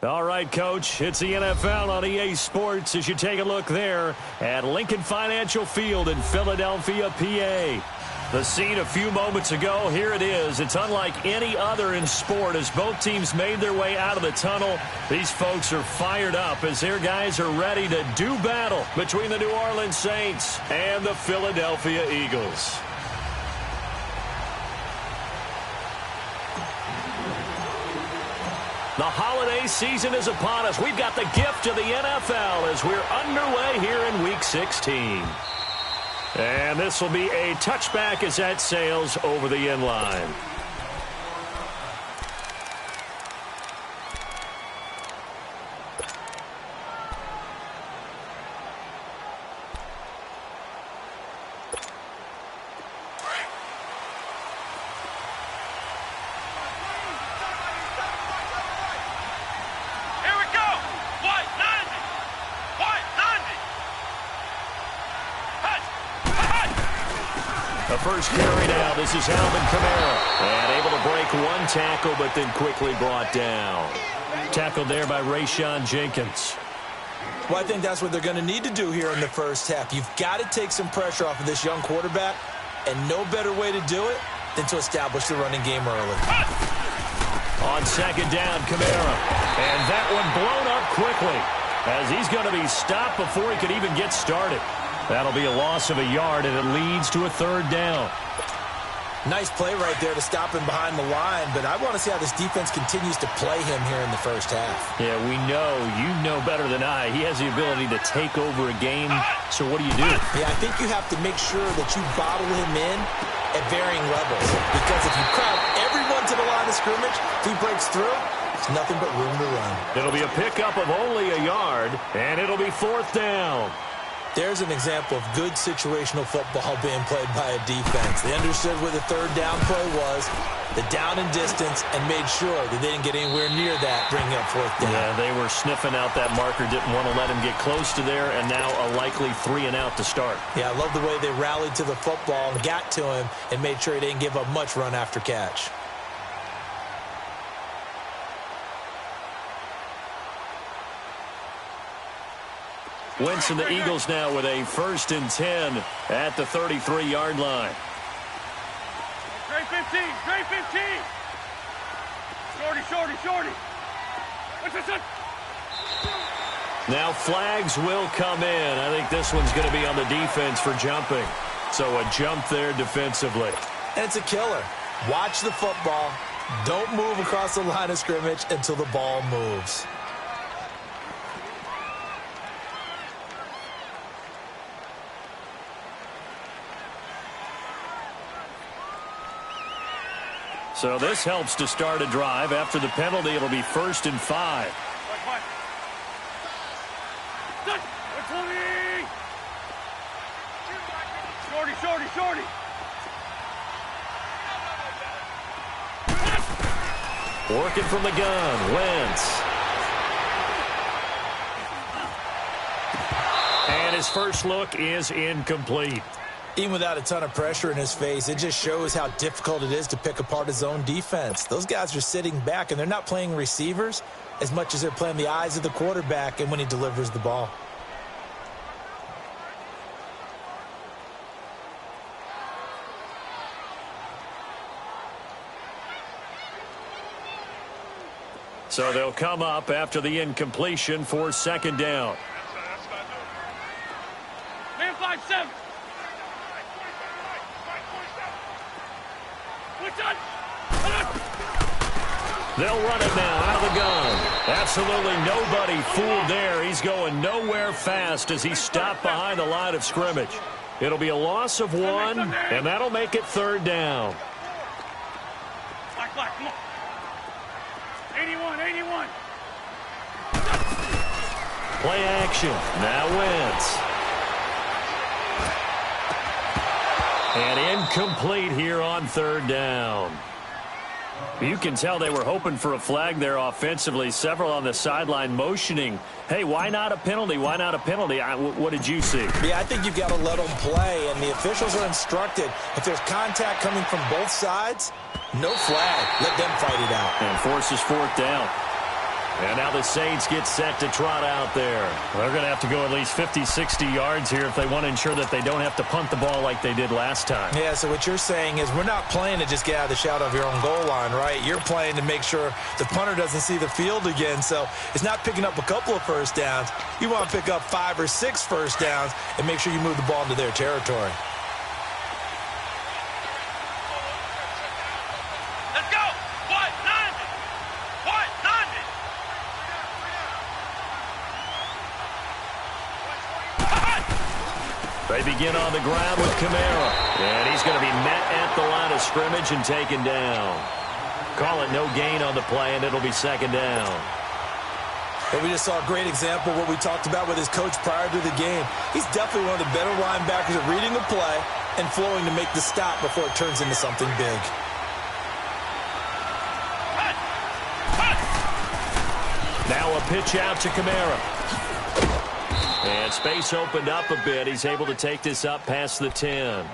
All right, Coach, it's the NFL on EA Sports as you take a look there at Lincoln Financial Field in Philadelphia, PA. The scene a few moments ago, here it is. It's unlike any other in sport as both teams made their way out of the tunnel. These folks are fired up as their guys are ready to do battle between the New Orleans Saints and the Philadelphia Eagles. The holiday season is upon us. We've got the gift of the NFL as we're underway here in Week 16. And this will be a touchback as that sails over the end line. First carry now. This is Alvin Kamara. And able to break one tackle, but then quickly brought down. Tackled there by Rayshon Jenkins. Well, I think that's what they're going to need to do here in the first half. You've got to take some pressure off of this young quarterback, and no better way to do it than to establish the running game early. On second down, Kamara. And that one blown up quickly as he's going to be stopped before he could even get started. That'll be a loss of a yard, and it leads to a third down. Nice play right there to stop him behind the line, but I want to see how this defense continues to play him here in the first half. Yeah, we know. You know better than I. He has the ability to take over a game, so what do? Yeah, I think you have to make sure that you bottle him in at varying levels, because if you crowd everyone to the line of scrimmage, if he breaks through, it's nothing but room to run. It'll be a pickup of only a yard, and it'll be fourth down. There's an example of good situational football being played by a defense. They understood where the third down play was, the down and distance, and made sure that they didn't get anywhere near that, bringing up fourth down. Yeah, they were sniffing out that marker, didn't want to let him get close to there, and now a likely 3 and out to start. Yeah, I love the way they rallied to the football and got to him and made sure he didn't give up much run after catch. Wentz and the Eagles now with a 1st and 10 at the 33-yard line. Trey 15, Trey 15. Shorty. What's this? Now flags will come in. I think this one's going to be on the defense for jumping. So a jump there defensively. And it's a killer. Watch the football. Don't move across the line of scrimmage until the ball moves. So this helps to start a drive. After the penalty, it'll be 1st and 5. Shorty. Working from the gun, Wentz. And his first look is incomplete. Even without a ton of pressure in his face, it just shows how difficult it is to pick apart his own defense. Those guys are sitting back, and they're not playing receivers as much as they're playing the eyes of the quarterback and when he delivers the ball. So they'll come up after the incompletion for 2nd down. Man 5-7. They'll run it now out of the gun. Absolutely nobody fooled there. He's going nowhere fast as he's stopped behind the line of scrimmage. It'll be a loss of 1, and that'll make it 3rd down. Black, come on. 81. Play action. Now Wentz. And incomplete here on 3rd down. You can tell they were hoping for a flag there offensively. Several on the sideline motioning, hey, why not a penalty? Why not a penalty? What did you see? Yeah, I think you've got to let them play, and the officials are instructed. If there's contact coming from both sides, no flag. Let them fight it out. And forces 4th down. And now the Saints get set to trot out there. They're going to have to go at least 50, 60 yards here if they want to ensure that they don't have to punt the ball like they did last time. Yeah, so what you're saying is we're not playing to just get out of the shadow of your own goal line, right? You're playing to make sure the punter doesn't see the field again. So it's not picking up a couple of first downs. You want to pick up 5 or 6 first downs and make sure you move the ball into their territory. They begin on the ground with Kamara. And he's going to be met at the line of scrimmage and taken down. Call it no gain on the play, and it'll be second down. But we just saw a great example of what we talked about with his coach prior to the game. He's definitely one of the better linebackers at reading the play and flowing to make the stop before it turns into something big. Now a pitch out to Kamara. And space opened up a bit. He's able to take this up past the 10.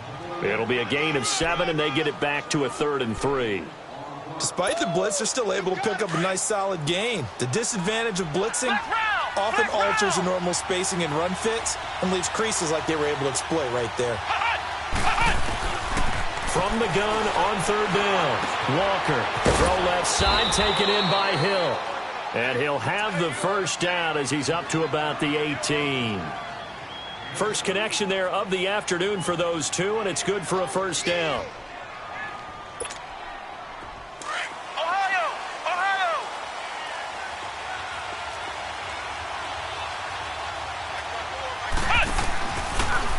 It'll be a gain of 7, and they get it back to a 3rd and 3. Despite the blitz, they're still able to pick up a nice solid gain. The disadvantage of blitzing often alters the normal spacing and run fits and leaves creases like they were able to exploit right there. From the gun on 3rd down. Walker, throw left side, taken in by Hill. And he'll have the first down as he's up to about the 18. First connection there of the afternoon for those two, and it's good for a first down.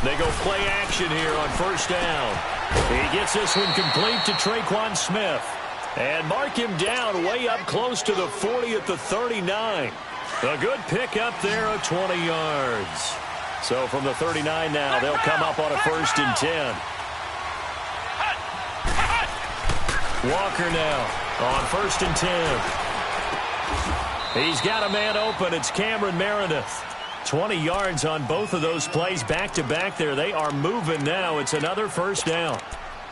They go play action here on first down. He gets this one complete to Traquan Smith. And mark him down way up close to the 40 at the 39. A good pick up there of 20 yards. So from the 39 now, they'll come up on a 1st and 10. Walker now on 1st and 10. He's got a man open. It's Cameron Meredith. 20 yards on both of those plays back-to-back there. They are moving now. It's another first down.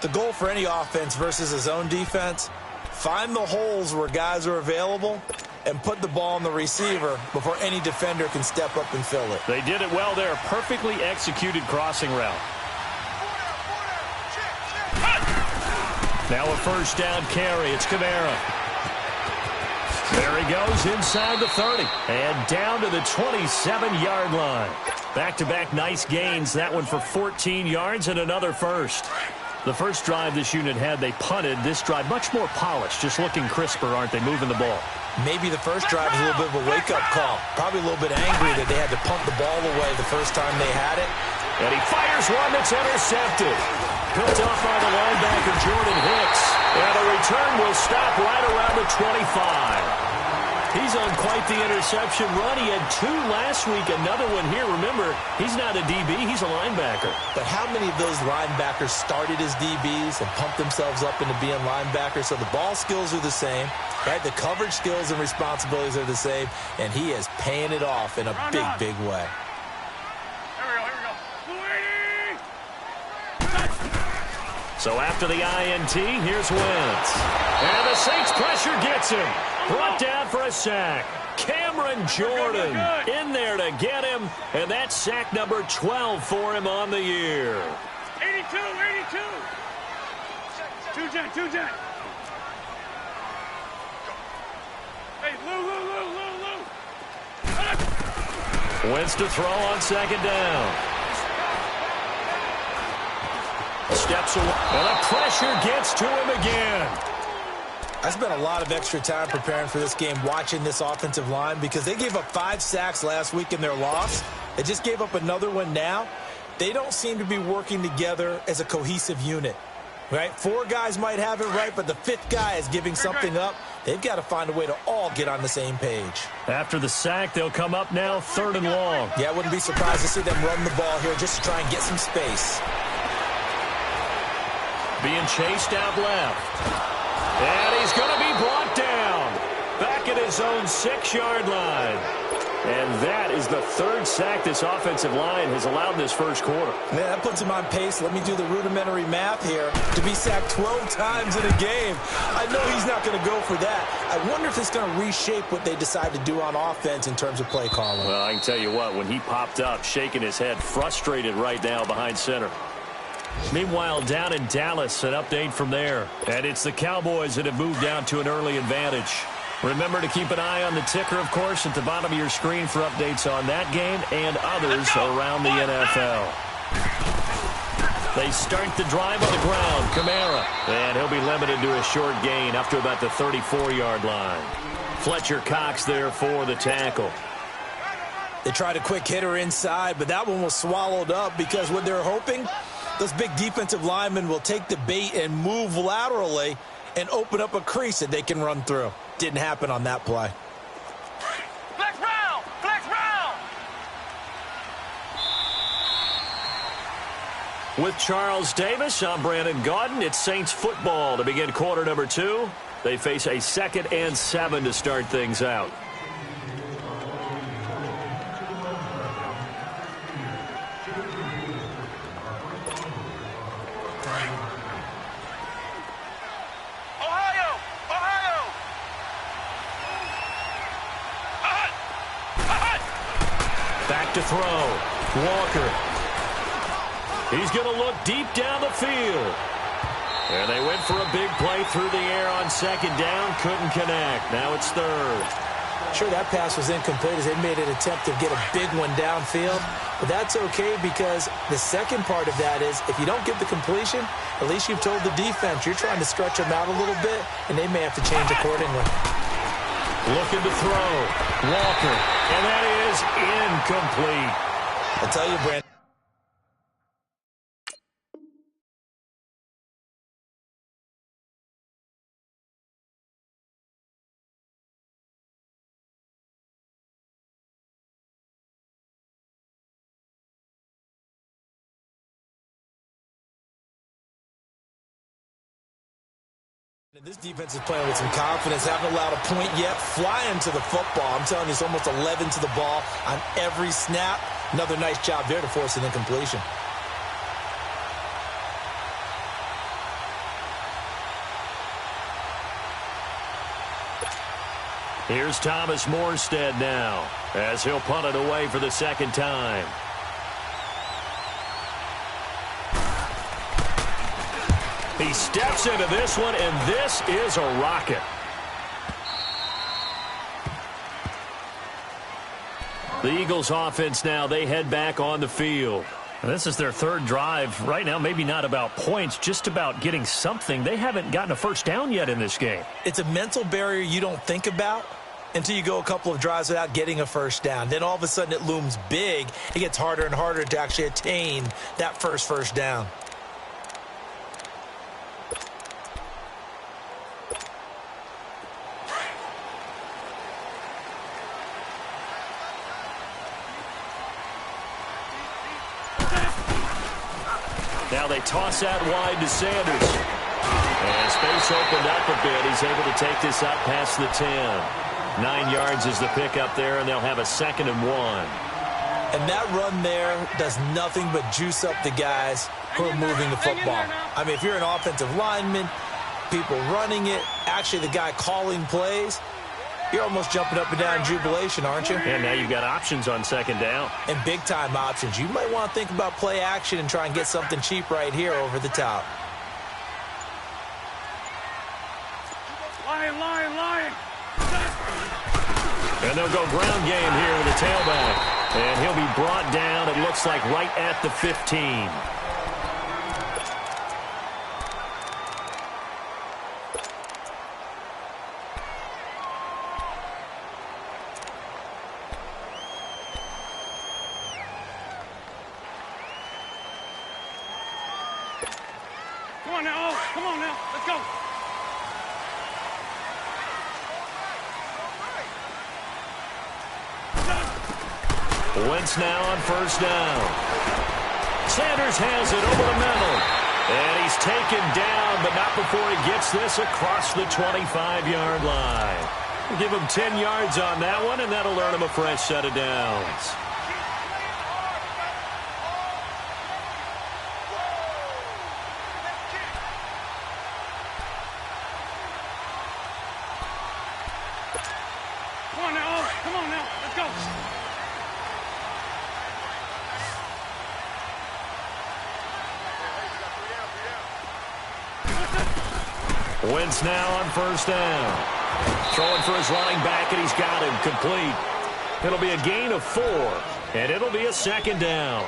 The goal for any offense versus a zone defense, find the holes where guys are available and put the ball on the receiver before any defender can step up and fill it. They did it well there. Perfectly executed crossing route. Now a first down carry. It's Kamara. There he goes inside the 30 and down to the 27-yard line. Back-to-back nice gains. That one for 14 yards and another first. The first drive this unit had, they punted. This drive, much more polished, just looking crisper, aren't they, moving the ball? Maybe the first drive was a little bit of a wake-up call. Probably a little bit angry that they had to punt the ball away the first time they had it. And he fires one that's intercepted. Picked off by the linebacker, Jordan Hicks. And the return will stop right around the 25. He's on quite the interception run. He had 2 last week, another one here. Remember, he's not a DB, he's a linebacker. But how many of those linebackers started as DBs and pumped themselves up into being linebackers? So the ball skills are the same, right? The coverage skills and responsibilities are the same, and he is paying it off in a big, big way. So after the INT, here's Wentz. And the Saints pressure gets him. Brought down for a sack. Cameron Jordan in there to get him. And that's sack number 12 for him on the year. 82, 82. 2-10, 2-10. Hey, Lou. Wentz to throw on second down. Steps away. And the pressure gets to him again. I spent a lot of extra time preparing for this game watching this offensive line because they gave up 5 sacks last week in their loss. They just gave up another one now. They don't seem to be working together as a cohesive unit, right? 4 guys might have it right, but the 5th guy is giving something up. They've got to find a way to all get on the same page. After the sack, they'll come up now 3rd and long. Yeah, I wouldn't be surprised to see them run the ball here just to try and get some space. Being chased out left. And he's going to be brought down. Back at his own 6-yard line. And that is the third sack this offensive line has allowed this first quarter. Man, that puts him on pace. Let me do the rudimentary math here. To be sacked 12 times in a game, I know he's not going to go for that. I wonder if it's going to reshape what they decide to do on offense in terms of play calling. Well, I can tell you what, when he popped up, shaking his head, frustrated right now behind center. Meanwhile, down in Dallas, an update from there. And it's the Cowboys that have moved down to an early advantage. Remember to keep an eye on the ticker, of course, at the bottom of your screen for updates on that game and others around the NFL. They start the drive on the ground. Kamara. And he'll be limited to a short gain up to about the 34-yard line. Fletcher Cox there for the tackle. They tried a quick hitter inside, but that one was swallowed up because what they're hoping, those big defensive linemen will take the bait and move laterally and open up a crease that they can run through. Didn't happen on that play. Flex round! Flex round! With Charles Davis, I'm Brandon Gaudin. It's Saints football to begin quarter number 2. They face a 2nd and 7 to start things out. To throw. Walker. He's going to look deep down the field. And they went for a big play through the air on 2nd down. Couldn't connect. Now it's 3rd. Sure, that pass was incomplete as they made an attempt to get a big one downfield. But that's okay because the second part of that is if you don't get the completion, at least you've told the defense you're trying to stretch them out a little bit, and they may have to change accordingly. Looking to throw. Walker. And that is incomplete. I'll tell you, Brandon. This defense is playing with some confidence. Haven't allowed a point yet. Flying to the football. I'm telling you, it's almost 11 to the ball on every snap. Another nice job there to force an incompletion. Here's Thomas Morstead now as he'll punt it away for the 2nd time. He steps into this one, and this is a rocket. The Eagles offense now, they head back on the field. And this is their 3rd drive. Right now, maybe not about points, just about getting something. They haven't gotten a first down yet in this game. It's a mental barrier you don't think about until you go a couple of drives without getting a first down. Then all of a sudden it looms big. It gets harder and harder to actually attain that first down. Now they toss out wide to Sanders. And space opened up a bit. He's able to take this up past the 10. 9 yards is the pickup there, and they'll have a 2nd and 1. And that run there does nothing but juice up the guys who are moving the football. I mean, if you're an offensive lineman, people running it, actually the guy calling plays, you're almost jumping up and down in jubilation, aren't you? And now you've got options on 2nd down. And big-time options. You might want to think about play action and try and get something cheap right here over the top. Lion. And they'll go ground game here with the tailback. And he'll be brought down, it looks like, right at the 15. Come on now. Let's go. Wentz now on 1st down. Sanders has it over the middle. And he's taken down, but not before he gets this across the 25-yard line. We'll give him 10 yards on that one, and that'll earn him a fresh set of downs. Come on now, let's go. Wentz now on first down. Throwing for his running back, and he's got him complete. It'll be a gain of 4, and it'll be a second down.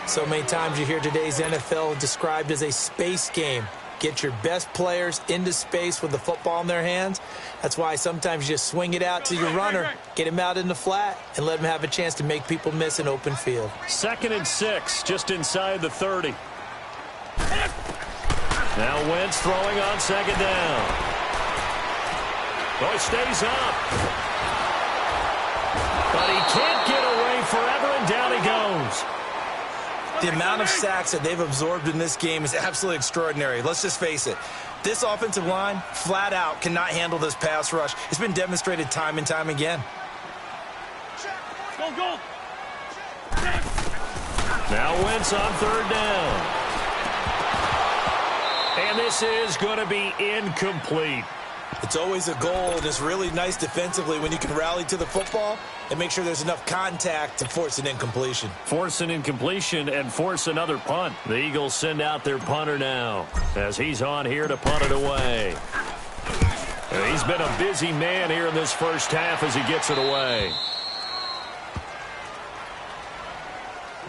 So many times you hear today's NFL described as a space game. Get your best players into space with the football in their hands. That's why sometimes you just swing it out to your runner, get him out in the flat, and let him have a chance to make people miss an open field. 2nd and 6, just inside the 30. Now Wentz throwing on second down. Oh, he stays up. But he can't get away forever, and down he goes. The amount of sacks that they've absorbed in this game is absolutely extraordinary. Let's just face it. This offensive line, flat out, cannot handle this pass rush. It's been demonstrated time and time again. Go, go. Now Wentz on third down. And this is going to be incomplete. It's always a goal, and it's really nice defensively when you can rally to the football and make sure there's enough contact to force an incompletion. Force an incompletion and force another punt. The Eagles send out their punter now as he's on here to punt it away. And he's been a busy man here in this first half as he gets it away.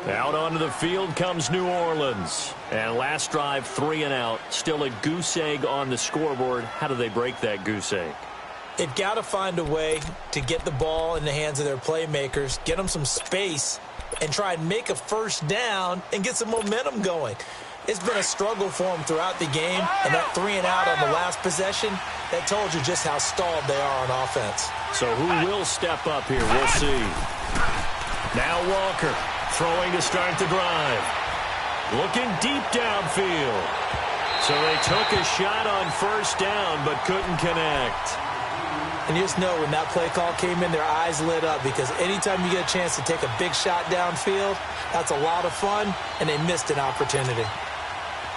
Out onto the field comes New Orleans. And last drive, 3 and out. Still a goose egg on the scoreboard. How do they break that goose egg? They've got to find a way to get the ball in the hands of their playmakers, get them some space, and try and make a first down and get some momentum going. It's been a struggle for them throughout the game, and that 3 and out on the last possession, that told you just how stalled they are on offense. So who will step up here? We'll see. Now Walker throwing to start the drive. Looking deep downfield. So they took a shot on first down but couldn't connect. And you just know when that play call came in, their eyes lit up, because anytime you get a chance to take a big shot downfield, that's a lot of fun, and they missed an opportunity.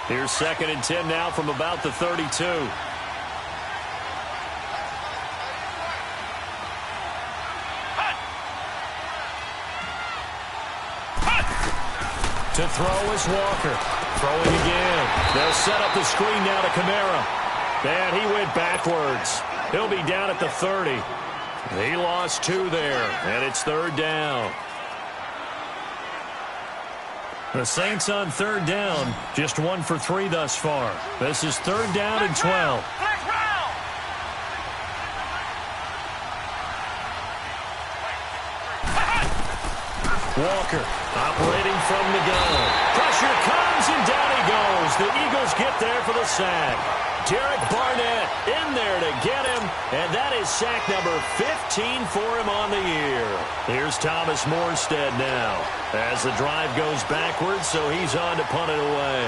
Here's 2nd and 10 now from about the 32. To throw is Walker. Throwing again. They'll set up the screen now to Kamara. And he went backwards. He'll be down at the 30. He lost 2 there, and it's 3rd down. The Saints on 3rd down, just 1 for 3 thus far. This is 3rd down and 12. Walker operating from the gun. Pressure comes, and down he goes. The Eagles get there for the sack. Derek Barnett in there to get him, and that is sack number 15 for him on the year. Here's Thomas Morstead now as the drive goes backwards, so he's on to punt it away.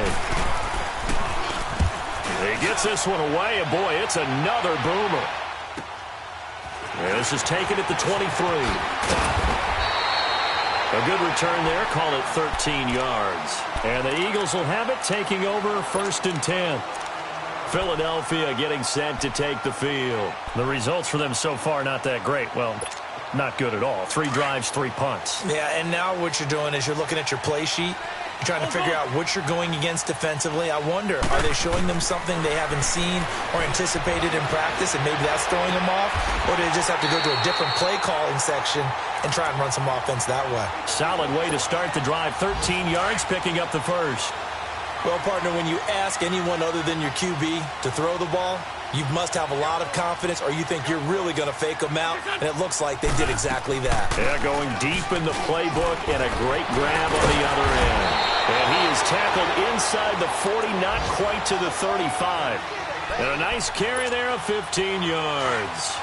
He gets this one away, and boy, it's another boomer. And this is taken at the 23. A good return there, call it 13 yards. And the Eagles will have it, taking over 1st and 10. Philadelphia getting set to take the field. The results for them so far not that great. Well, not good at all. 3 drives, 3 punts. Yeah, and now what you're doing is you're looking at your play sheet. You're trying to figure out what you're going against defensively. I wonder, are they showing them something they haven't seen or anticipated in practice, and maybe that's throwing them off? Or do they just have to go to a different play calling section and try and run some offense that way? Solid way to start the drive. 13 yards, picking up the first. Well, partner, when you ask anyone other than your QB to throw the ball, you must have a lot of confidence, or you think you're really going to fake them out, and it looks like they did exactly that. Yeah, going deep in the playbook, and a great grab on the other end. And he is tackled inside the 40, not quite to the 35. And a nice carry there of 15 yards.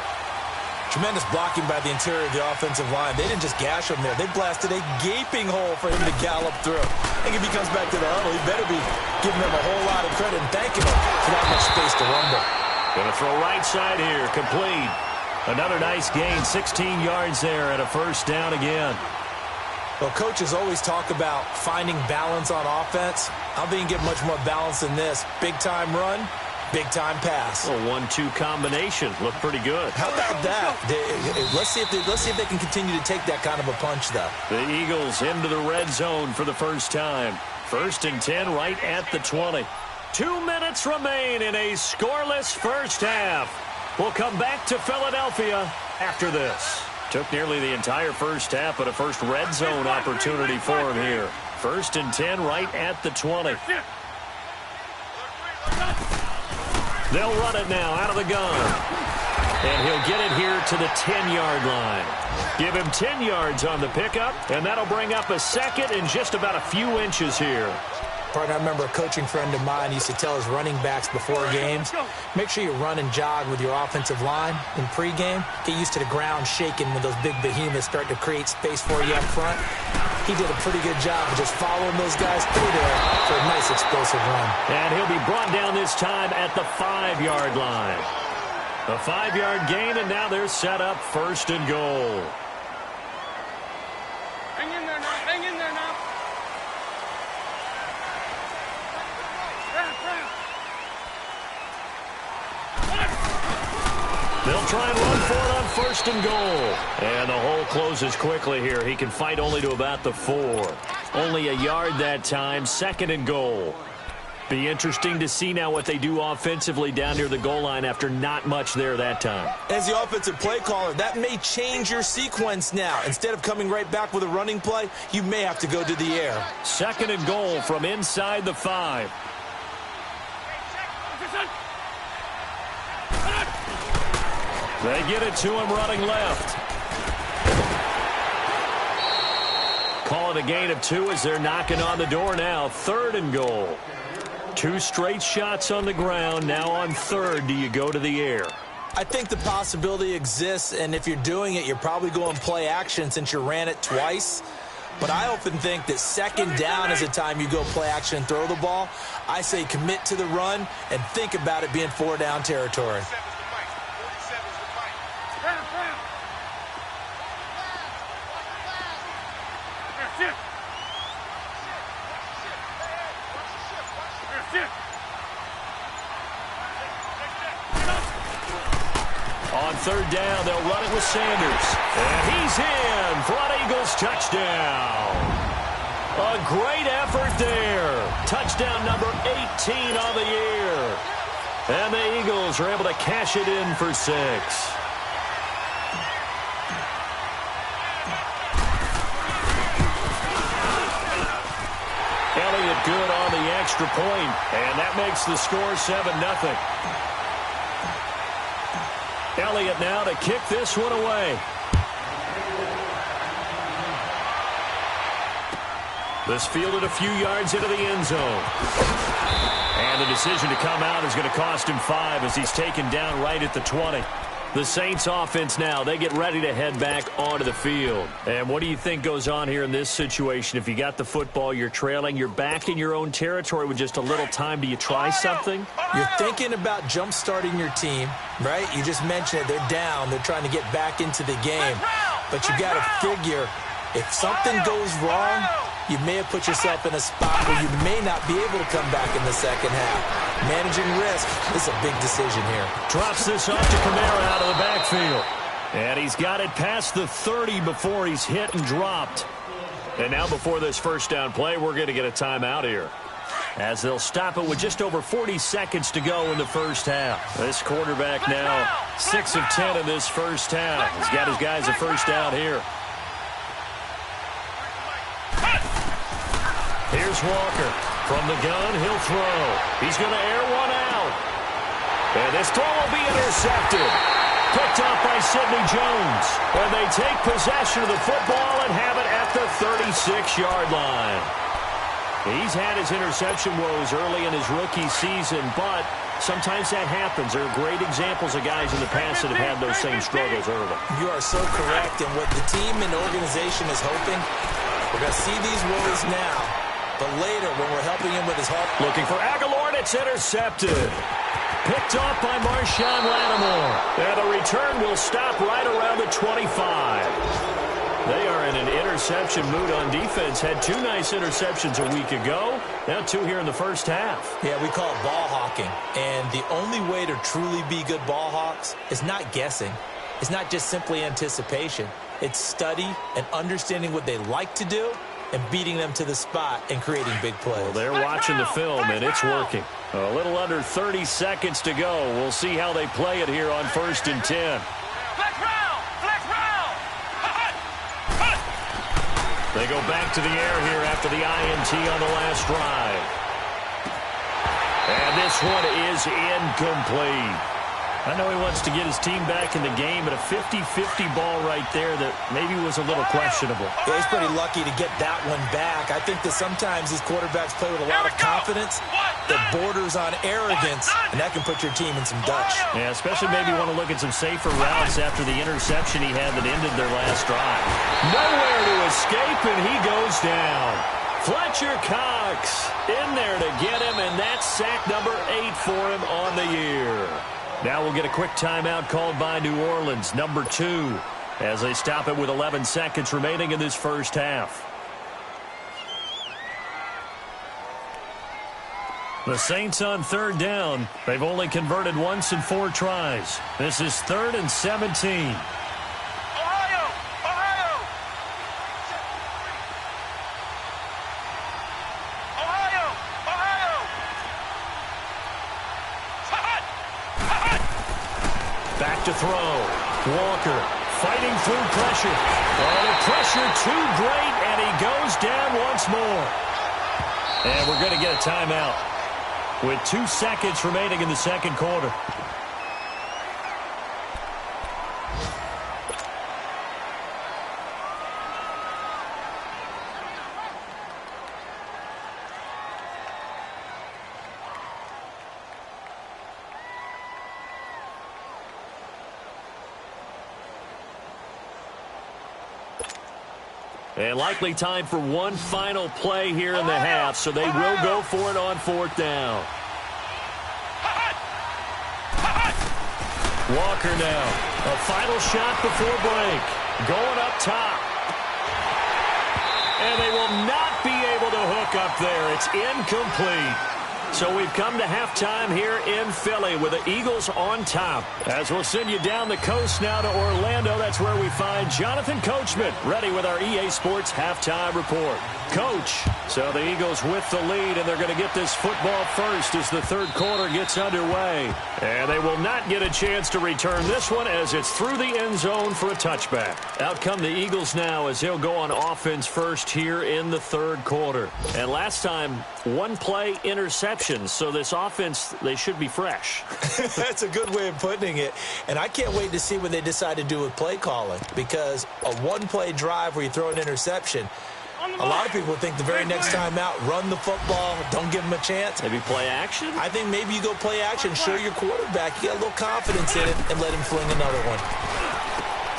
Tremendous blocking by the interior of the offensive line. They didn't just gash him there. They blasted a gaping hole for him to gallop through. I think if he comes back to the huddle, he better be giving them a whole lot of credit and thanking them for that much space to rumble. Going to throw right side here, complete. Another nice gain, 16 yards there and a first down again. Well, coaches always talk about finding balance on offense. I don't think you can get much more balance than this. Big-time run, big-time pass. A 1-2 combination. Looked pretty good. How about that? Let's see if they can continue to take that kind of a punch, though. The Eagles into the red zone for the first time. 1st and 10 right at the 20. 2 minutes remain in a scoreless first half. We'll come back to Philadelphia after this. Took nearly the entire first half, but a first red zone opportunity for him here. 1st and 10 right at the 20. They'll run it now out of the gun. And he'll get it here to the 10-yard line. Give him 10 yards on the pickup, and that'll bring up a second and just about a few inches here. Partner, I remember a coaching friend of mine used to tell his running backs before games, make sure you run and jog with your offensive line in pregame. Get used to the ground shaking when those big behemoths start to create space for you up front. He did a pretty good job of just following those guys through there for a nice explosive run. And he'll be brought down this time at the 5-yard line. A 5-yard gain, and now they're set up 1st and goal. Hang in there now. Hang in there now. They'll try and run for it on 1st and goal. And the hole closes quickly here. He can fight only to about the 4. Only a yard that time, 2nd and goal. Be interesting to see now what they do offensively down near the goal line after not much there that time. As the offensive play caller, that may change your sequence now. Instead of coming right back with a running play, you may have to go to the air. 2nd and goal from inside the 5. They get it to him running left. Call it a gain of 2 as they're knocking on the door now. 3rd and goal. 2 straight shots on the ground. Now on 3rd, do you go to the air? I think the possibility exists, and if you're doing it, you're probably going play action since you ran it twice. But I often think that 2nd down is the time you go play action and throw the ball. I say commit to the run and think about it being 4-down territory. On 3rd down, they'll run it with Sanders. And he's in for an Eagles touchdown. A great effort there. Touchdown number 18 on the year. And the Eagles are able to cash it in for 6. Elliott good on the extra point, and that makes the score 7-0. Elliott now to kick this one away. This fielded a few yards into the end zone. And the decision to come out is going to cost him 5 as he's taken down right at the 20. The Saints offense now, they get ready to head back onto the field. And what do you think goes on here in this situation? If you got the football, you're trailing, you're back in your own territory with just a little time. Do you try something? You're thinking about jump-starting your team, right? You just mentioned it. They're down. They're trying to get back into the game. But you got to figure if something goes wrong, you may have put yourself in a spot where you may not be able to come back in the second half. Managing risk is a big decision here. Drops this off to Kamara out of the backfield. And he's got it past the 30 before he's hit and dropped. And now before this first down play, we're going to get a timeout here, as they'll stop it with just over 40 seconds to go in the first half. This quarterback now 6 of 10 in this first half. He's got his guys a first down here. Here's Walker. From the gun, he'll throw. He's going to air one out. And this throw will be intercepted. Picked off by Sidney Jones. And they take possession of the football and have it at the 36-yard line. He's had his interception woes early in his rookie season, but sometimes that happens. There are great examples of guys in the past that have had those same struggles early. You are so correct. And what the team and organization is hoping, we're going to see these woes now. But later, when we're helping him with his heart. Looking for Aguilar, and it's intercepted. Picked off by Marshawn Lattimore. And the return will stop right around the 25. They are in an interception mood on defense. Had 2 nice interceptions a week ago. Now 2 here in the first half. Yeah, we call it ball hawking. And the only way to truly be good ball hawks is not guessing. It's not just simply anticipation. It's study and understanding what they like to do and beating them to the spot and creating big plays. Well, they're watching the film, and it's working. A little under 30 seconds to go. We'll see how they play it here on 1st and 10. They go back to the air here after the INT on the last drive. And this one is incomplete. I know he wants to get his team back in the game, but a 50-50 ball right there that maybe was a little questionable. Yeah, he's pretty lucky to get that one back. I think that sometimes these quarterbacks play with a lot of confidence that borders on arrogance, and that can put your team in some Dutch. Yeah, especially maybe want to look at some safer routes after the interception he had that ended their last drive. Nowhere to escape, and he goes down. Fletcher Cox in there to get him, and that's sack number 8 for him on the year. Now we'll get a quick timeout called by New Orleans, number 2, as they stop it with 11 seconds remaining in this first half. The Saints on 3rd down. They've only converted once in 4 tries. This is 3rd and 17. To throw. Walker fighting through pressure. Oh, the pressure too great, and he goes down once more. And we're going to get a timeout with 2 seconds remaining in the second quarter. And likely time for one final play here in the half, so they will go for it on 4th down. Walker now. A final shot before break. Going up top. And they will not be able to hook up there. It's incomplete. So we've come to halftime here in Philly with the Eagles on top. As we'll send you down the coast now to Orlando, that's where we find Jonathan Coachman ready with our EA Sports halftime report. Coach, so the Eagles with the lead, and they're going to get this football first as the third quarter gets underway. And they will not get a chance to return this one as it's through the end zone for a touchback. Out come the Eagles now as they'll go on offense first here in the third quarter. And last time, one play interception, so this offense, they should be fresh. That's a good way of putting it. And I can't wait to see what they decide to do with play calling, because a one-play drive where you throw an interception, a lot of people think the very next time out, run the football, don't give them a chance. Maybe play action? I think maybe you go play action, show your quarterback you got a little confidence in it, and let him fling another one.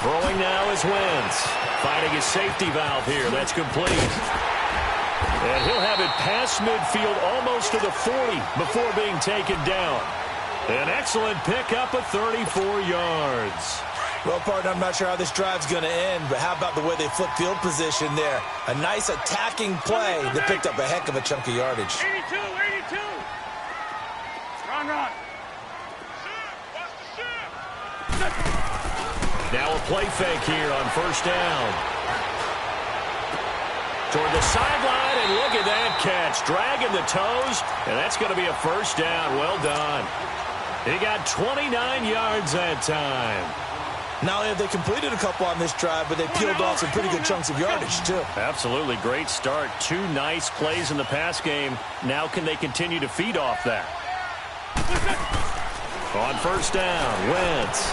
Throwing now is Wentz. Finding his safety valve here. That's complete. And he'll have it past midfield almost to the 40 before being taken down. An excellent pickup of 34 yards. Well, partner, I'm not sure how this drive's going to end, but how about the way they flip field position there? A nice attacking play that picked up a heck of a chunk of yardage. 82, 82. Run. Now a play fake here on first down. Toward the sideline, and look at that catch. Dragging the toes, and that's going to be a first down. Well done. He got 29 yards that time. Not only have they completed a couple on this drive, but they peeled off some pretty good chunks of yardage, too. Absolutely. Great start. 2 nice plays in the pass game. Now can they continue to feed off that? On first down, Wentz.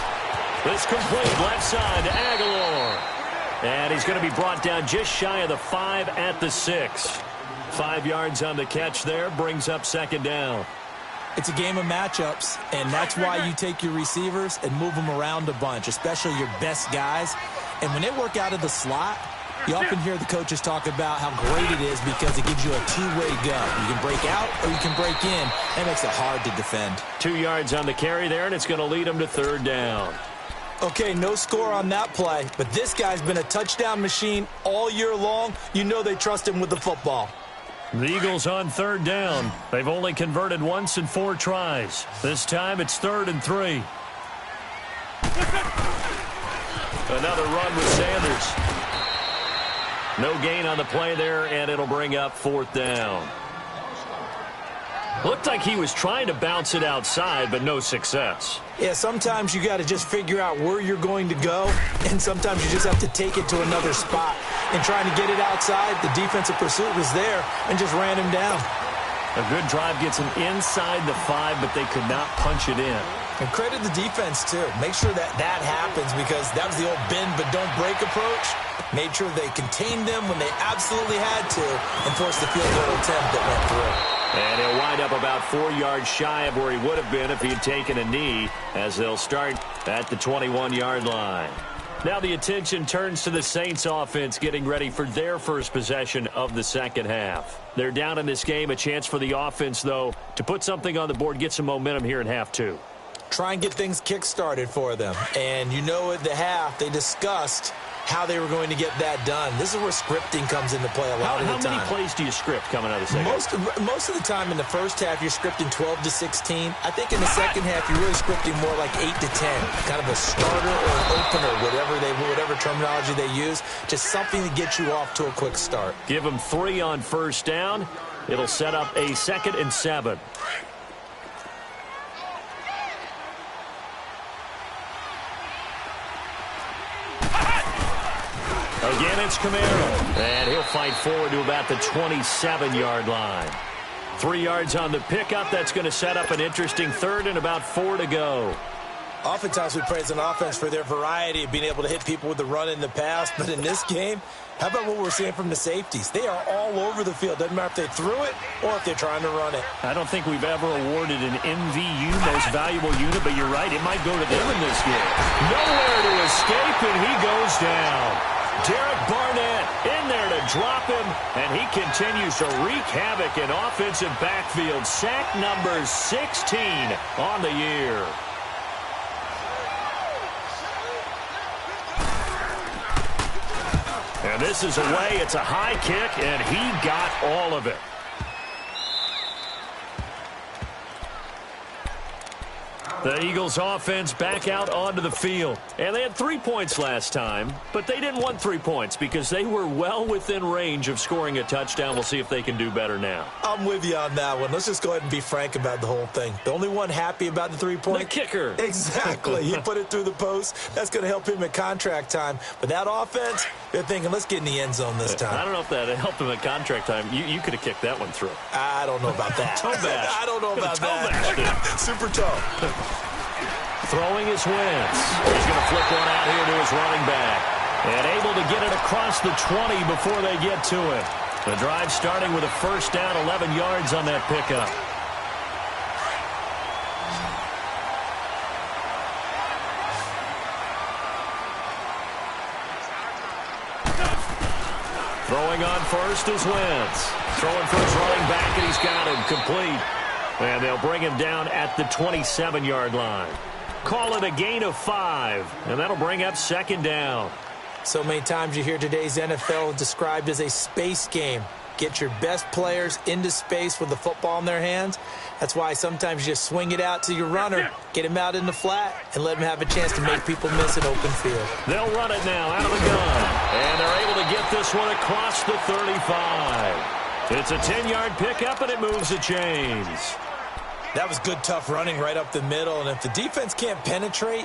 This complete left side to Aguilar. And he's going to be brought down just shy of the 5 at the 6. 5 yards on the catch there. Brings up second down. It's a game of matchups, and that's why you take your receivers and move them around a bunch, especially your best guys. And when they work out of the slot, You often hear the coaches talk about how great it is because it gives you a two-way go. You can break out or you can break in. That makes it hard to defend. 2 yards on the carry there, and it's going to lead them to third down. Okay, no score on that play, but this guy's been a touchdown machine all year long. You know they trust him with the football. The Eagles on third down. They've only converted once in 4 tries. This time it's 3rd and 3. Another run with Sanders. No gain on the play there, and it'll bring up 4th down. Looked like he was trying to bounce it outside, but no success. Yeah, sometimes you got to just figure out where you're going to go, and sometimes you just have to take it to another spot. And trying to get it outside, the defensive pursuit was there and just ran him down. A good drive gets him inside the 5, but they could not punch it in. And credit the defense, too. Make sure that happens because that was the old bend but don't break approach. Made sure they contained them when they absolutely had to and forced the field goal attempt that went through. And he'll wind up about 4 yards shy of where he would have been if he had taken a knee, as they'll start at the 21-yard line. Now the attention turns to the Saints offense getting ready for their first possession of the second half. They're down in this game. A chance for the offense, though, to put something on the board, get some momentum here in half 2. Try and get things kick-started for them. And you know at the half they discussed how they were going to get that done. This is where scripting comes into play a lot of the time. How many plays do you script coming out of the second half? Most of the time in the first half, you're scripting 12 to 16. I think in the second half, you're really scripting more like 8 to 10. Kind of a starter or an opener, whatever terminology they use. Just something to get you off to a quick start. Give them 3 on first down. It'll set up a 2nd and 7. Again, it's Camaro, and he'll fight forward to about the 27-yard line. 3 yards on the pickup. That's going to set up an interesting 3rd and about 4 to go. Oftentimes we praise an offense for their variety of being able to hit people with the run in the pass, but in this game, how about what we're seeing from the safeties? They are all over the field. Doesn't matter if they threw it or if they're trying to run it. I don't think we've ever awarded an MVU, most valuable unit, but you're right, it might go to them in this game. Nowhere to escape, and he goes down. Derek Barnett in there to drop him, and he continues to wreak havoc in offensive backfield. Sack number 16 on the year. And this is away. It's a high kick, and he got all of it. The Eagles offense back out onto the field. And they had 3 points last time, but they didn't want 3 points because they were well within range of scoring a touchdown. We'll see if they can do better now. I'm with you on that one. Let's just go ahead and be frank about the whole thing. The only one happy about the 3-point? The kicker. Exactly. He put it through the post. That's going to help him at contract time. But that offense, they're thinking, let's get in the end zone this time. I don't know if that helped him at contract time. You could have kicked that one through. I don't know about that. Toe bash. I don't know about that. Super toe. Throwing is Wentz. He's going to flip one out here to his running back. And able to get it across the 20 before they get to it. The drive starting with a first down, 11 yards on that pickup. Throwing on first is Wentz. Throwing for his running back, and he's got him complete. And they'll bring him down at the 27-yard line. Call it a gain of 5, and that'll bring up second down. So many times you hear today's NFL described as a space game. Get your best players into space with the football in their hands. That's why sometimes you just swing it out to your runner, get him out in the flat, and let him have a chance to make people miss an open field. They'll run it now out of the gun, and they're able to get this one across the 35. It's a 10-yard pickup, and it moves the chains. That was good, tough running right up the middle. And if the defense can't penetrate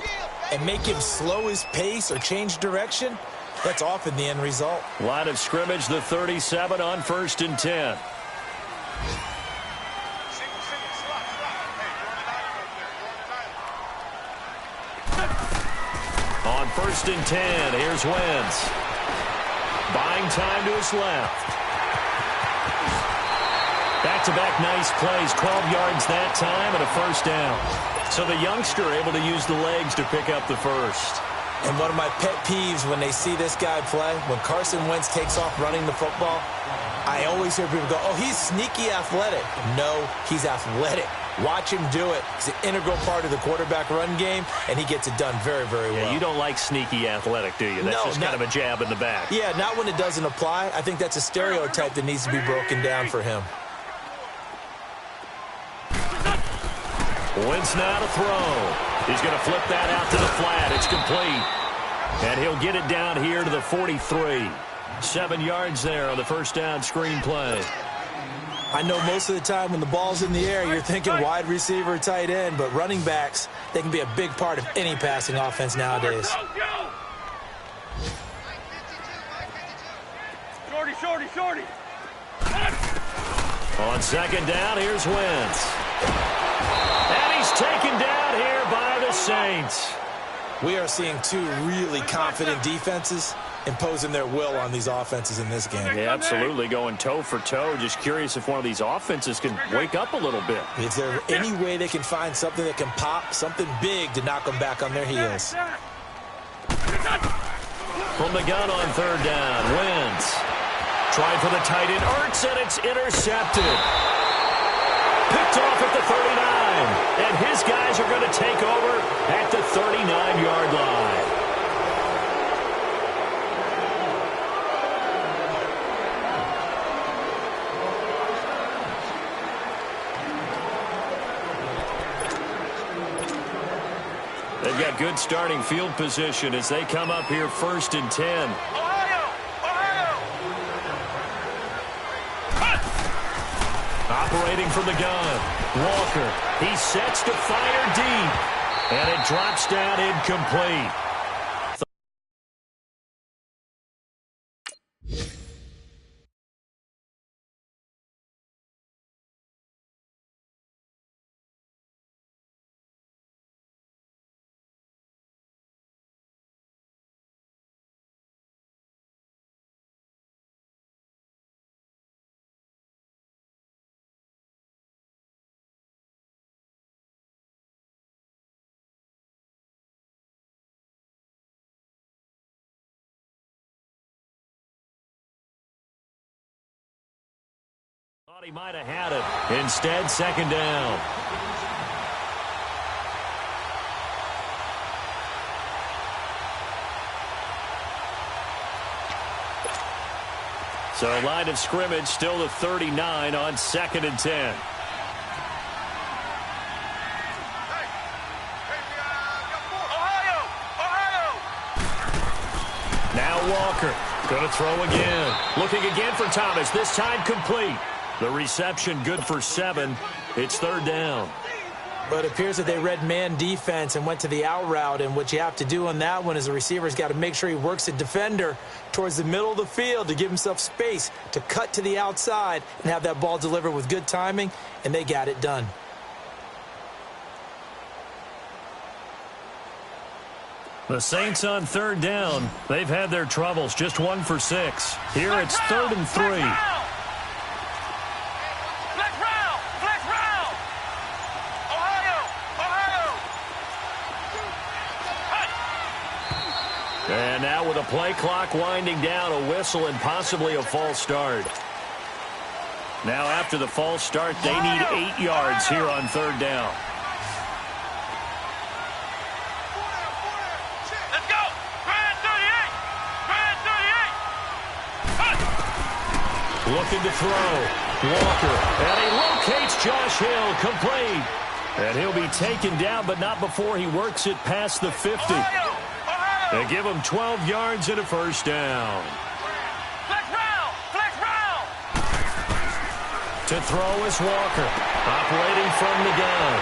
and make him slow his pace or change direction, that's often the end result. Line of scrimmage, the 37 on 1st and 10. On 1st and 10, here's Wentz. Buying time to his left. Back-to-back nice plays, 12 yards that time and a first down. So the youngster able to use the legs to pick up the first. And one of my pet peeves when they see this guy play, when Carson Wentz takes off running the football, I always hear people go, oh, he's sneaky athletic. No, he's athletic. Watch him do it. He's an integral part of the quarterback run game, and he gets it done very, very well. Yeah, you don't like sneaky athletic, do you? That's just kind of a jab in the back. Yeah, not when it doesn't apply. I think that's a stereotype that needs to be broken down for him. Wentz now to throw. He's going to flip that out to the flat. It's complete. And he'll get it down here to the 43. 7 yards there on the first down screen play. I know most of the time when the ball's in the air, you're thinking wide receiver, tight end, but running backs, they can be a big part of any passing offense nowadays. Shorty. On second down, here's Wentz. And he's taken down here by the Saints. We are seeing two really confident defenses imposing their will on these offenses in this game. Yeah, absolutely, going toe for toe. Just curious if one of these offenses can wake up a little bit. Is there any way they can find something that can pop, something big to knock them back on their heels? From the gun on third down, Wentz. Tried for the tight end, Ertz, and it's intercepted. Picked off at the 39, and his guys are going to take over at the 39-yard line. They've got good starting field position as they come up here 1st and 10. Operating from the gun, Walker. He sets to fire deep, and it drops down incomplete. Thought he might have had it. Instead, second down. So line of scrimmage still the 39 on 2nd and 10. Now Walker going to throw again. Looking again for Thomas. This time complete. The reception good for 7. It's third down. But it appears that they read man defense and went to the out route. And what you have to do on that one is the receiver's got to make sure he works a defender towards the middle of the field to give himself space to cut to the outside and have that ball delivered with good timing. And they got it done. The Saints on third down. They've had their troubles. Just 1 for 6. Here it's 3rd and 3. And now with a play clock winding down, a whistle and possibly a false start. Now after the false start, they need 8 yards here on third down. Let's go! Grand 38! Grand 38! Looking to throw. Walker. And he locates Josh Hill. Complete. And he'll be taken down, but not before he works it past the 50. They give him 12 yards and a first down. Flex round! Flex round! To throw is Walker. Operating from the gun.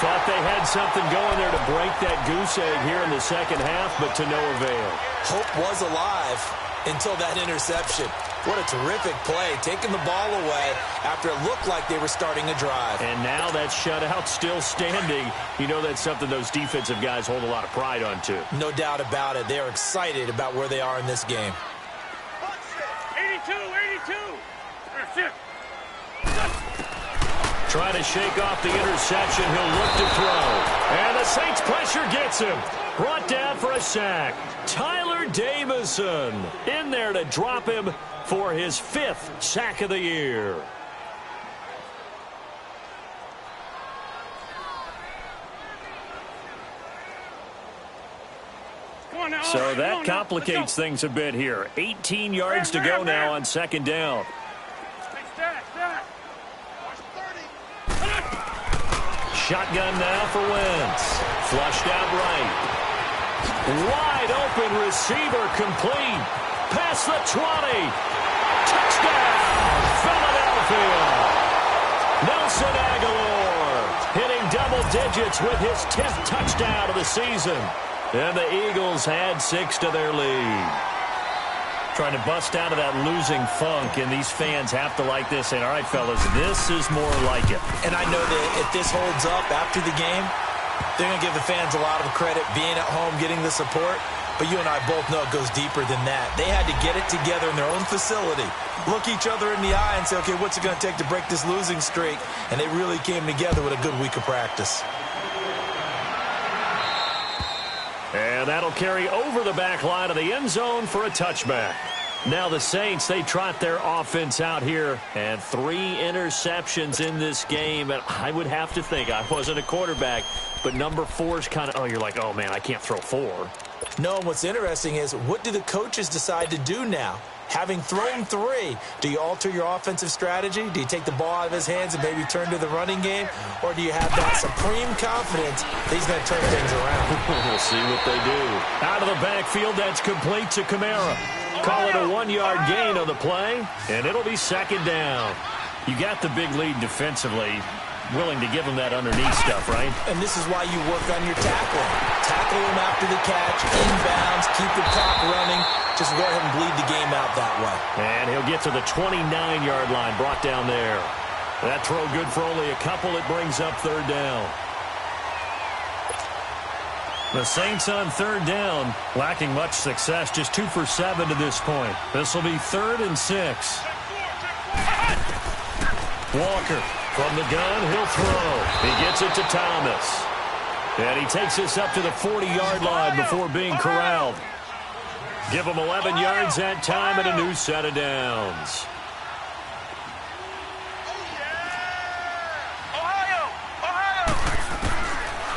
Thought they had something going there to break that goose egg here in the second half, but to no avail. Hope was alive until that interception. What a terrific play, taking the ball away after it looked like they were starting a drive. And now that shutout still standing. You know that's something those defensive guys hold a lot of pride on, too. No doubt about it. They are excited about where they are in this game. 82! Trying to shake off the interception. He'll look to throw. And the Saints pressure gets him. Brought down for a sack. Tyler Davison in there to drop him for his 5th sack of the year. So that complicates things a bit here. 18 yards to go now on 2nd down. Shotgun now for Wentz. Flushed out right. Wide open receiver complete. Past the 20. Touchdown, Philadelphia. Nelson Aguilar hitting double digits with his 10th touchdown of the season. And the Eagles had 6 to their lead. Trying to bust out of that losing funk, and these fans have to like this. And all right, fellas, this is more like it. And I know that if this holds up after the game, they're going to give the fans a lot of credit being at home, getting the support. But you and I both know it goes deeper than that. They had to get it together in their own facility, look each other in the eye and say, okay, what's it going to take to break this losing streak? And they really came together with a good week of practice. And that'll carry over the back line of the end zone for a touchback. Now the Saints, they trot their offense out here, and 3 interceptions in this game. And I would have to think, I wasn't a quarterback, but number 4's kind of, oh, you're like, oh, man, I can't throw 4. No, and what's interesting is, what do the coaches decide to do now? Having thrown 3, do you alter your offensive strategy? Do you take the ball out of his hands and maybe turn to the running game? Or do you have that supreme confidence that he's going to turn things around? We'll see what they do. Out of the backfield, that's complete to Kamara. Call it a 1-yard gain on the play, and it'll be 2nd down. You got the big lead defensively. Willing to give him that underneath stuff, right? And this is why you work on your tackling. Tackle him after the catch, inbounds, keep the clock running. Just go ahead and bleed the game out that way. And he'll get to the 29-yard line, brought down there. That throw good for only a couple. It brings up 3rd down. The Saints on 3rd down, lacking much success, just 2 for 7 to this point. This will be 3rd and 6. Walker from the gun, he'll throw. He gets it to Thomas. And he takes this up to the 40-yard line before being corralled. Give him 11 yards that time and a new set of downs.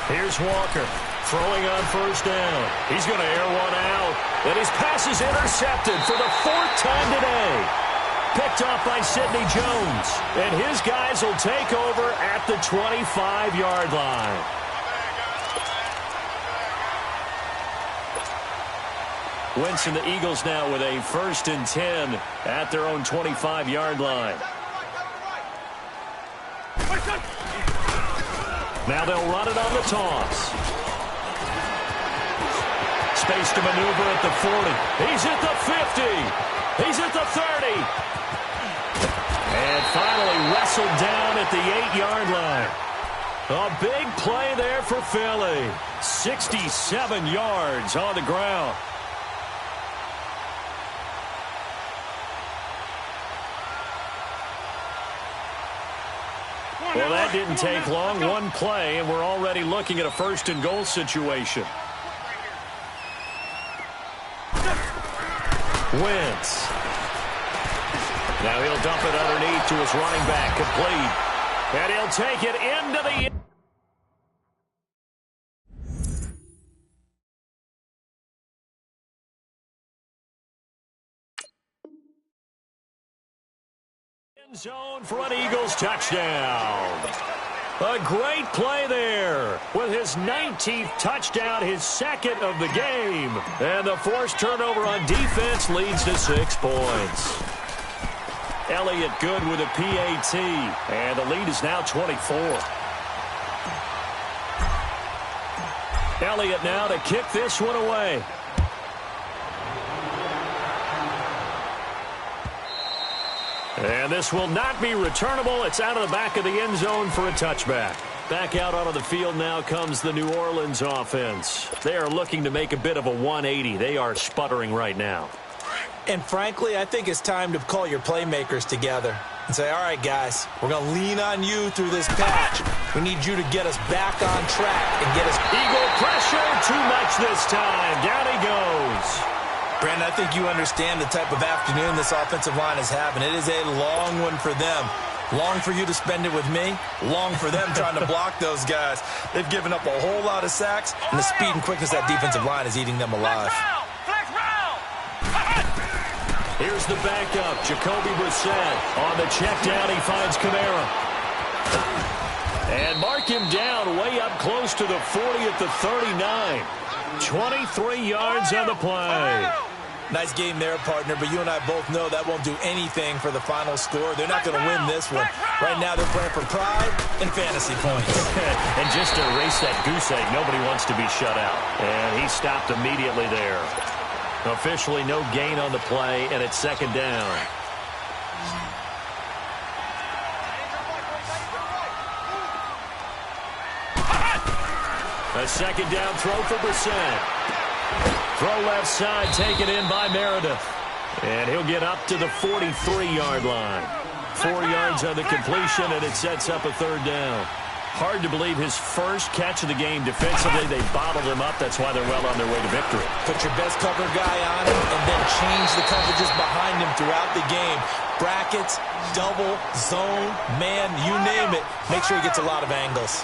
Here's Walker. Throwing on 1st down. He's going to air one out. And his pass is intercepted for the 4th time today. Picked off by Sidney Jones. And his guys will take over at the 25-yard line. Wentz and the Eagles now with a 1st and 10 at their own 25-yard line. Now they'll run it on the toss. Space to maneuver at the 40. He's at the 50. He's at the 30. And finally wrestled down at the 8-yard line. A big play there for Philly. 67 yards on the ground. Well, that didn't take long. One play, and we're already looking at a 1st and goal situation. Wentz. Now he'll dump it underneath to his running back, complete. And he'll take it into the end zone for an Eagles touchdown. A great play there with his 19th touchdown, his 2nd of the game. And the forced turnover on defense leads to 6 points. Elliott good with a PAT, and the lead is now 24. Elliott now to kick this one away. And this will not be returnable. It's out of the back of the end zone for a touchback. Back out onto the field now comes the New Orleans offense. They are looking to make a bit of a 180. They are sputtering right now. And frankly, I think it's time to call your playmakers together. and say, all right, guys, we're going to lean on you through this patch. We need you to get us back on track and get us... Eagle pressure, too much this time. Down he goes. Brandon, I think you understand the type of afternoon this offensive line is having. It is a long one for them. Long for you to spend it with me. Long for them trying to block those guys. They've given up a whole lot of sacks, and the speed and quickness of that defensive line is eating them alive. Flex round! Here's the backup, Jacoby Brissett. On the check down, he finds Kamara. And mark him down way up close to the 40 at the 39. 23 yards on the play. Nice game there, partner, but you and I both know that won't do anything for the final score. They're not going to win this one. Right now, they're playing for pride and fantasy points. And just to erase that goose egg, nobody wants to be shut out. And he stopped immediately there. Officially no gain on the play, and it's second down. A second down throw for Brissett. Throw left side, taken in by Meredith. And he'll get up to the 43-yard line. 4 yards on the completion, and it sets up a third down. Hard to believe his first catch of the game defensively. They bottled him up. That's why they're well on their way to victory. Put your best cover guy on him and then change the coverages behind him throughout the game. Brackets, double, zone, man, you name it. Make sure he gets a lot of angles.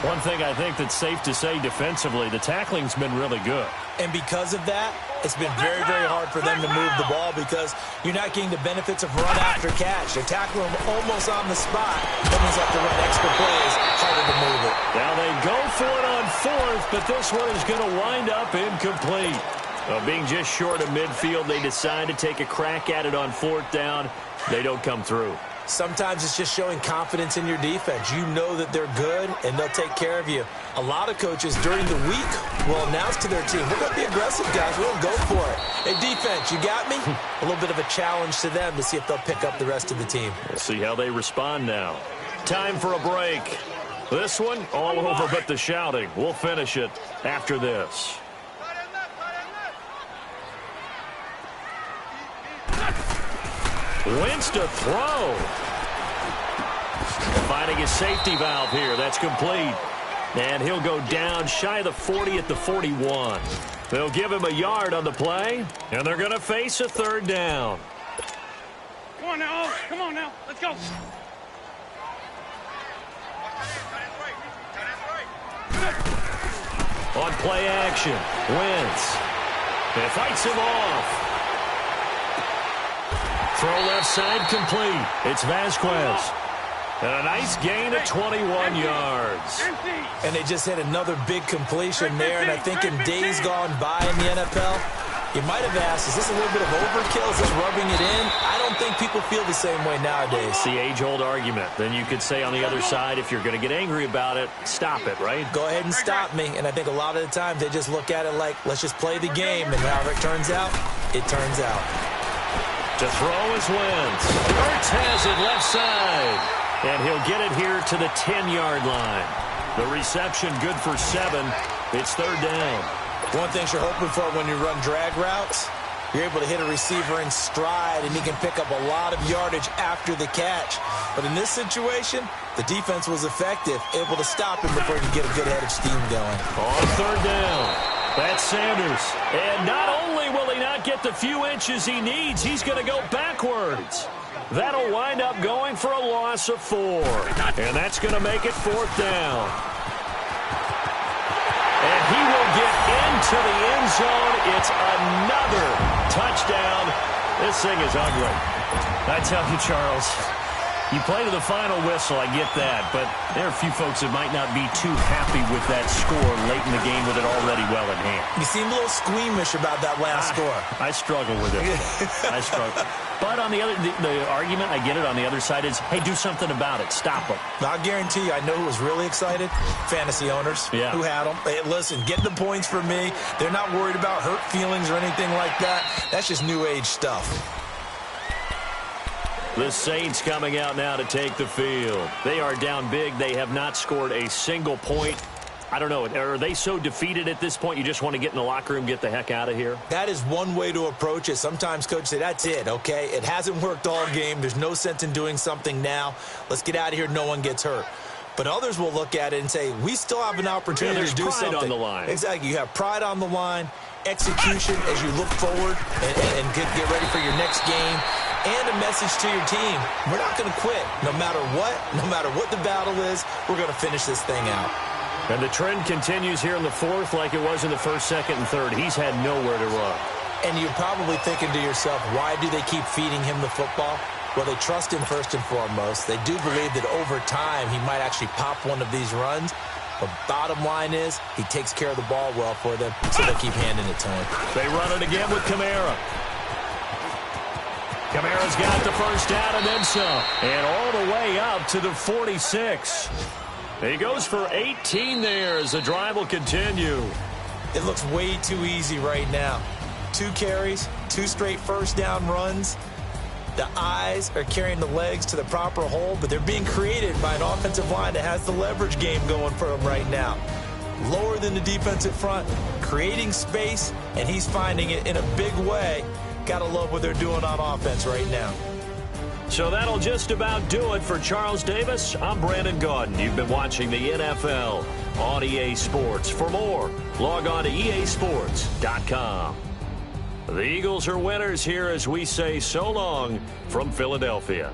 One thing I think that's safe to say defensively, the tackling's been really good. And because of that, it's been very, very hard for them to move the ball because you're not getting the benefits of run after catch. They're tackling him almost on the spot. That means they have to run extra plays, harder to move it. Now they go for it on fourth, but this one is going to wind up incomplete. Being just short of midfield, they decide to take a crack at it on fourth down. They don't come through. Sometimes it's just showing confidence in your defense. You know that they're good, and they'll take care of you. A lot of coaches during the week will announce to their team, we're going to be aggressive, guys. We'll go for it. Hey, defense, you got me? A little bit of a challenge to them to see if they'll pick up the rest of the team. We'll see how they respond now. Time for a break. This one, all over but the shouting. We'll finish it after this. Wentz to throw. Finding his safety valve here. That's complete. And he'll go down shy of the 40 at the 41. They'll give him a yard on the play, and they're going to face a third down. Come on now. Come on now. Let's go. On play action, Wentz. And fights him off. Throw left side complete. It's Vasquez. And a nice gain of 21 yards. And they just hit another big completion there. And I think in days gone by in the NFL, you might have asked, is this a little bit of overkill? Is this rubbing it in? I don't think people feel the same way nowadays. It's the age-old argument. Then you could say on the other side, if you're going to get angry about it, stop it, right? Go ahead and stop me. And I think a lot of the times they just look at it like, let's just play the game. And however it turns out, it turns out. To throw is Wentz. Ertz has it left side. And he'll get it here to the 10-yard line. The reception good for 7. It's third down. One thing you're hoping for when you run drag routes, you're able to hit a receiver in stride, and he can pick up a lot of yardage after the catch. But in this situation, the defense was effective, able to stop him before he could get a good head of steam going. On third down. That's Sanders. And not only will he not get the few inches he needs, he's going to go backwards. That'll wind up going for a loss of 4. And that's going to make it fourth down. And he will get into the end zone. It's another touchdown. This thing is ugly. I tell you, Charles, you play to the final whistle, I get that, but there are a few folks that might not be too happy with that score late in the game with it already well in hand. You seem a little squeamish about that last score. I struggle with it. I struggle. But on the other, the argument, I get it, on the other side is, hey, do something about it. Stop them. I guarantee you, I know who was really excited. Fantasy owners who had them. Hey, listen, get the points for me. They're not worried about hurt feelings or anything like that. That's just new age stuff. The Saints coming out now to take the field. They are down big. They have not scored a single point I don't know. Are they so defeated at this point you just want to get in the locker room, get the heck out of here? That is one way to approach it. Sometimes coaches say, that's it, okay? It hasn't worked all game. There's no sense in doing something now. Let's get out of here. No one gets hurt. But others will look at it and say, we still have an opportunity to do pride something. on the line. Exactly. You have pride on the line, execution as you look forward and get ready for your next game, and a message to your team. We're not going to quit. No matter what the battle is, we're going to finish this thing out. And the trend continues here in the fourth like it was in the first, second, and third. He's had nowhere to run. And you're probably thinking to yourself, why do they keep feeding him the football? Well, they trust him first and foremost. They do believe that over time he might actually pop one of these runs. But bottom line is he takes care of the ball well for them, so they'll keep handing it to him. They run it again with Kamara. Kamara's got the first down and then some. And all the way up to the 46. He goes for 18 there as the drive will continue. It looks way too easy right now. 2 carries, 2 straight first down runs. The eyes are carrying the legs to the proper hole, but they're being created by an offensive line that has the leverage game going for him right now. Lower than the defensive front, creating space, and he's finding it in a big way. Gotta love what they're doing on offense right now. So that'll just about do it for Charles Davis. I'm Brandon Gaudin. You've been watching the NFL on EA Sports. For more, log on to easports.com. The Eagles are winners here as we say so long from Philadelphia.